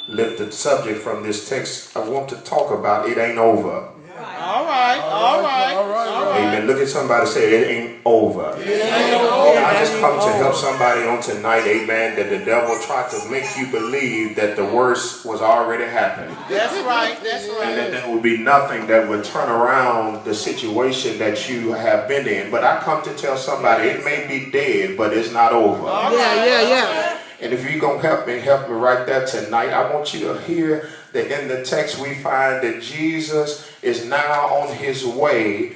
lift the subject from this text, I want to talk about it ain't over. All right. Amen. Look at somebody and say it ain't over. I just come to help somebody on tonight, amen, that the devil tried to make you believe that the worst was already happening. That's right. And that there would be nothing that would turn around the situation that you have been in. But I come to tell somebody it may be dead, but it's not over. Yeah. And if you're going to help me right there tonight, I want you to hear that in the text we find that Jesus is now on his way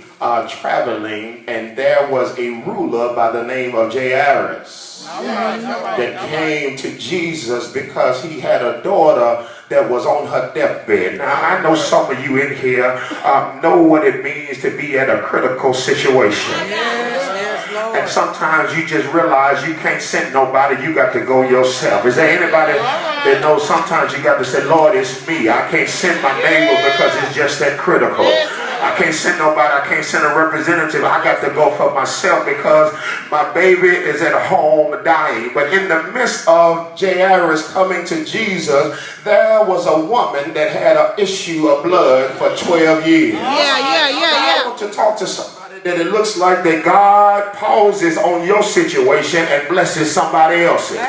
traveling, and there was a ruler by the name of Jairus that came to Jesus because he had a daughter that was on her deathbed. Now, I know some of you in here know what it means to be at a critical situation. And sometimes you just realize you can't send nobody, you got to go yourself. Is there anybody that knows sometimes you got to say, Lord, it's me. I can't send my neighbor because it's just that critical. I can't send nobody, I can't send a representative. I got to go for myself because my baby is at home dying. But in the midst of Jairus coming to Jesus, there was a woman that had an issue of blood for 12 years. I want to talk to somebody that it looks like that God pauses on your situation and blesses somebody else's.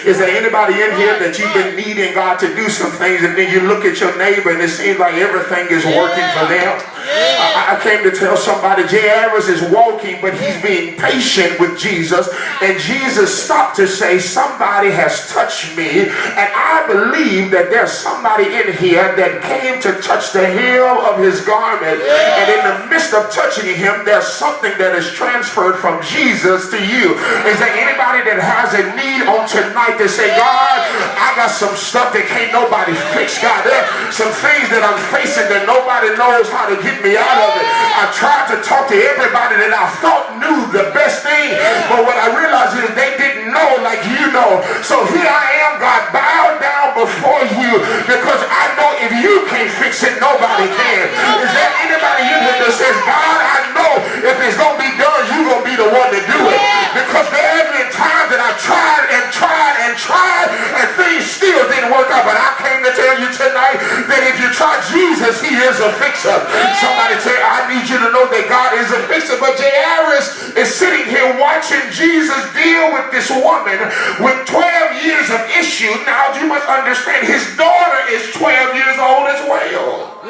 Is there anybody in here that you've been needing God to do some things, and then you look at your neighbor and it seems like everything is working for them? I came to tell somebody Jairus is walking, but he's being patient with Jesus, and Jesus stopped to say, somebody has touched me, and I believe that there's somebody in here that came to touch the hem of his garment, and in the midst of touching him, there's something that is transferred from Jesus to you. Is there anybody that has a need on tonight to say, God, I got some stuff that can't nobody fix, God, there's some things that I'm facing that nobody knows how to get me out of it. I tried to talk to everybody that I thought knew the best thing, but what I realized is they didn't know like you know. So here I am, God, bowed down before you, because I know if you can't fix it, nobody can. Is there anybody in here that says, God, I know if it's going to be done, you're going to be the one to do it? Because there have been times that I tried and things still didn't work out. But I came to tell you tonight that if you try Jesus, he is a fixer. Somebody say, I need you to know that God is a fixer. But Jairus is sitting here watching Jesus deal with this woman with 12 years of issue. Now you must understand, his daughter is 12 years old as well.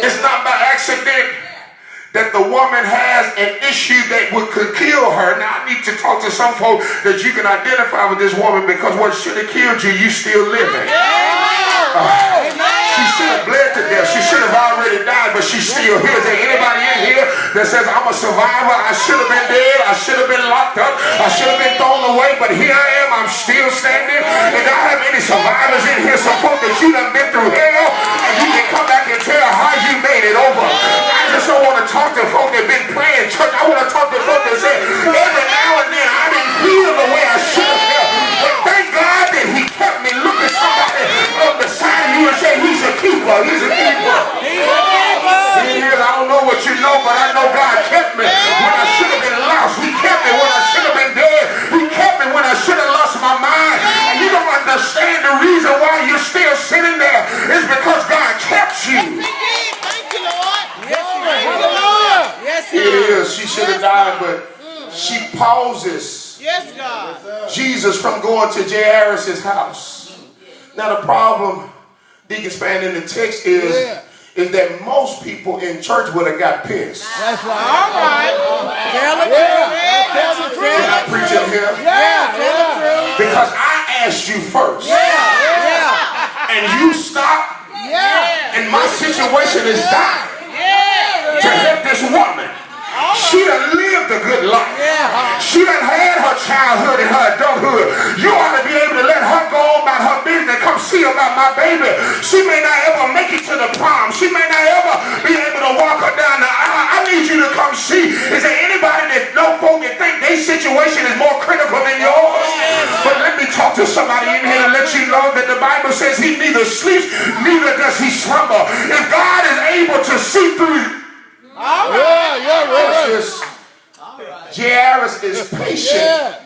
It's not by accident that the woman has an issue that could kill her. Now I need to talk to some folks that you can identify with this woman, because what should have killed you, you still living. She should have bled to death. She should have already died, but she's still here. Is there anybody in here that says, I'm a survivor? I should have been dead. I should have been locked up. I should have been thrown away, but here I am. I'm still standing. And I have any survivors in here, some folk that you done been through hell, and you can come back and tell how you made it over. I just don't want to talk to folk that been playing church. I want to talk to folk that say, every now and then I didn't feel the way I should have felt, but thank God that he kept me. Look at somebody on the side of you and say, he's a keeper. He's a keeper. He is. I don't know what you know, but I know God kept me when I should have been lost. He kept me when I should have been dead. He kept me when I should have lost my mind. And you don't understand the reason why you're still sitting there is because God kept you. Thank you, Lord. Yes, he is. She should have died, but she pauses Jesus from going to Jairus' house. Now the problem, Deacon Span, in the text is that most people in church would have got pissed. That's right. All right. Tell the truth. Can I preach it here? Tell the truth. Because I asked you first. And you stopped. And my situation is dying. To help this woman. She done lived a good life. She done had her childhood and her adulthood. You ought to be able to let her go about her business. Come see about my baby. She may not ever make it to the prom. She may not ever be able to walk her down the aisle. I need you to come see. Is there anybody that know folk that think their situation is more critical than yours? But let me talk to somebody in here and let you know that the Bible says he neither sleeps, neither does he slumber. If God is able to see through Jairus is patient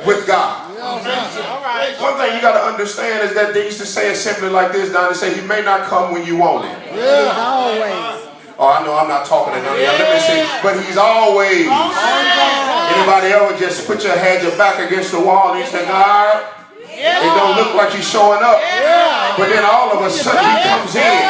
with God. One thing you got to understand is that they used to say it simply like this, Don. They say he may not come when you want him. Always. Oh, I know I'm not talking to none of y'all. Let me see. But he's always. Anybody ever just put your head, your back against the wall and you say, God, it don't look like he's showing up. But then all of a sudden he comes in.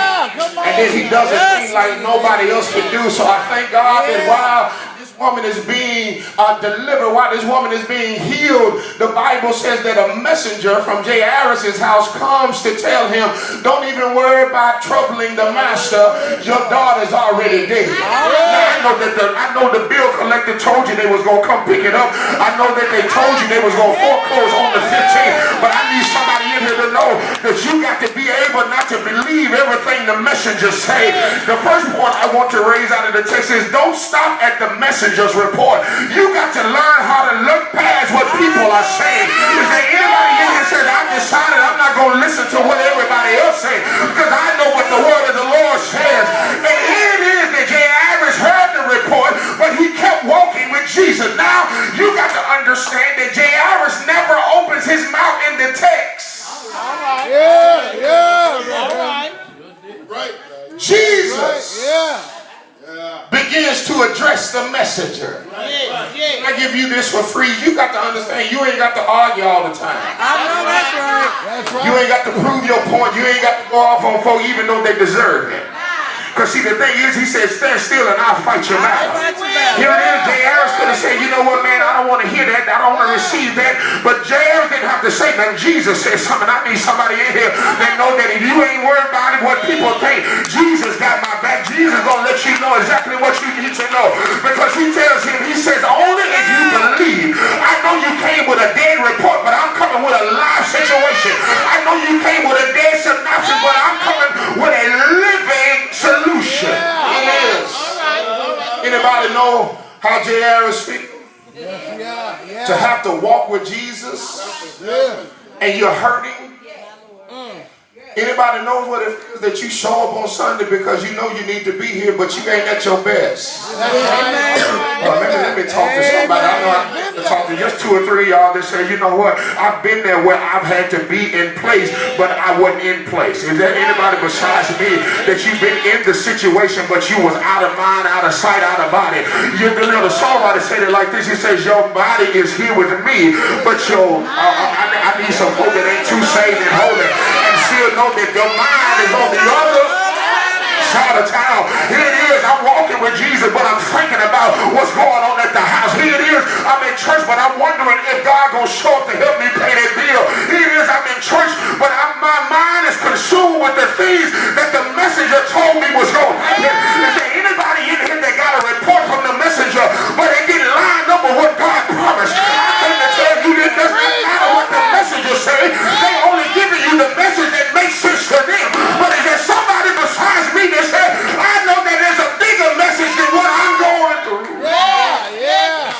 And then he does a thing like nobody else can do. So I thank God that while this woman is being delivered, while this woman is being healed, the Bible says that a messenger from Jairus' house comes to tell him, don't even worry about troubling the master. Your daughter's already dead. Now, I know the bill collector told you they was going to come pick it up. I know that they told you they was going to foreclose on the 15th. But I need somebody in here to know that you got to be able not to believe everything the messengers say. The first point I want to raise out of the text is don't stop at the messenger's report. You got to learn how to look past what people are saying. Is there anybody in here says, I've decided I'm not going to listen to what everybody else says because I know what the word of the Lord says. And here it is that Jairus heard the report, but he kept walking with Jesus. Now, you got to understand that Jairus never opens his mouth in the text. All right. All right. Right. Jesus begins to address the messenger. I give you this for free. You got to understand, you ain't got to argue all the time. I know that's right. You ain't got to prove your point. You ain't got to go off on folk even though they deserve it. Because see, the thing is, he said, stand still and I'll fight your battle. Here it is, Jairus could have said, you know what, man, I don't want to hear that. I don't want to receive that. But Jairus didn't have to say nothing. Jesus said something. I need somebody in here that know that if you ain't worried about it, what people think, Jesus got my back. Jesus going to let you know exactly what you need to know. Because he tells him, he says, only if you believe. I know you came with a dead report, but I'm coming with a live situation. I know you came with a dead synopsis, but I'm coming with a living solution. It is. Anybody know how Jairus feels? To have to walk with Jesus and you're hurting. Anybody knows what it feels that you show up on Sunday because you know you need to be here, but you ain't at your best. Let me talk to somebody. I know I have to talk to just 2 or 3 of y'all that say, you know what, I've been there where I've had to be in place, but I wasn't in place. Is there anybody besides me that you've been in the situation, but you was out of mind, out of sight, out of body? The songwriter said it like this. He says, your body is here with me, but I need some folk that ain't too saved and holy and still know that your mind is on the other side of town. Here it is, I'm walking with Jesus, but I'm thinking about what's going on at the house. Here it is, I'm in church, but I'm wondering if God gonna show up to help me pay that bill. Here it is, I'm in church, but my mind is consumed with the things that the messenger told me was going to happen. Is there anybody in here that got a report from the messenger, but it didn't line up with what God promised? I came to tell you that it doesn't matter what the messenger said. They only giving you the message that makes sense to them. But is there somebody besides me that said, I know that there's a bigger message than what I'm going through?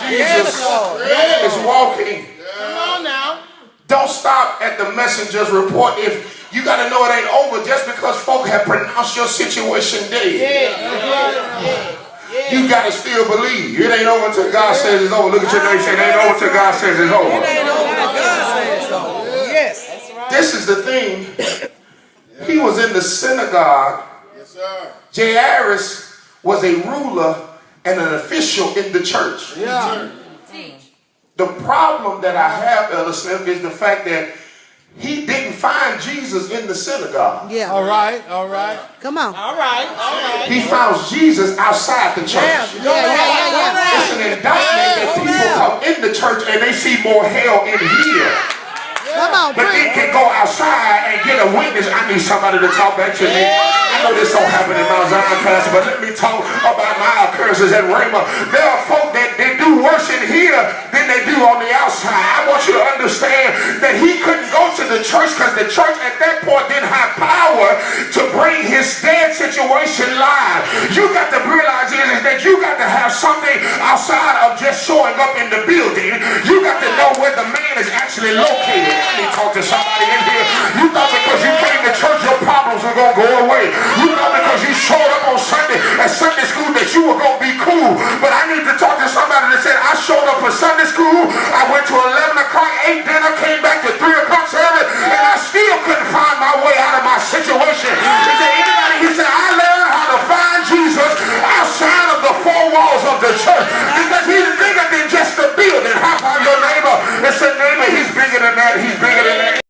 Jesus is walking. Come on now. Don't stop at the messenger's report. If you got to know it ain't over just because folk have pronounced your situation dead. You got to still believe. It ain't over until God says it's over. Look at your neighbor and say, it ain't over until God says it's over. It ain't over until God says it's over. Yes. That's right. This is the thing. He was in the synagogue. Yes, sir. Jairus was a ruler and an official in the church. Yeah. The problem that I have, Elder Smith, is the fact that he didn't find Jesus in the synagogue. Yeah. All right. Come on. All right. He found Jesus outside the church. It's an indictment that people come in the church and they see more hell in here. Come on, But they can go outside and get a witness. I need somebody to talk back to me. I know this don't happen in Mount Zion class, but let me talk about my occurrences at Rhema. There are folk that they do worse in here than they do on the outside. I want you to understand that he couldn't go to the church because the church at that point didn't have power to bring his dead situation live. You got to realize is that you got to have something outside of just showing up in the building. You got to know where the man is actually located. Let me talk to somebody in here. You thought because you came to church your problems was was going to go away. You thought because you showed up on Sunday at Sunday school that you were going to be cool. But I need to talk to somebody that said, I showed up for Sunday school, I went to 11 o'clock, ate dinner, came back to 3 o'clock service, and I still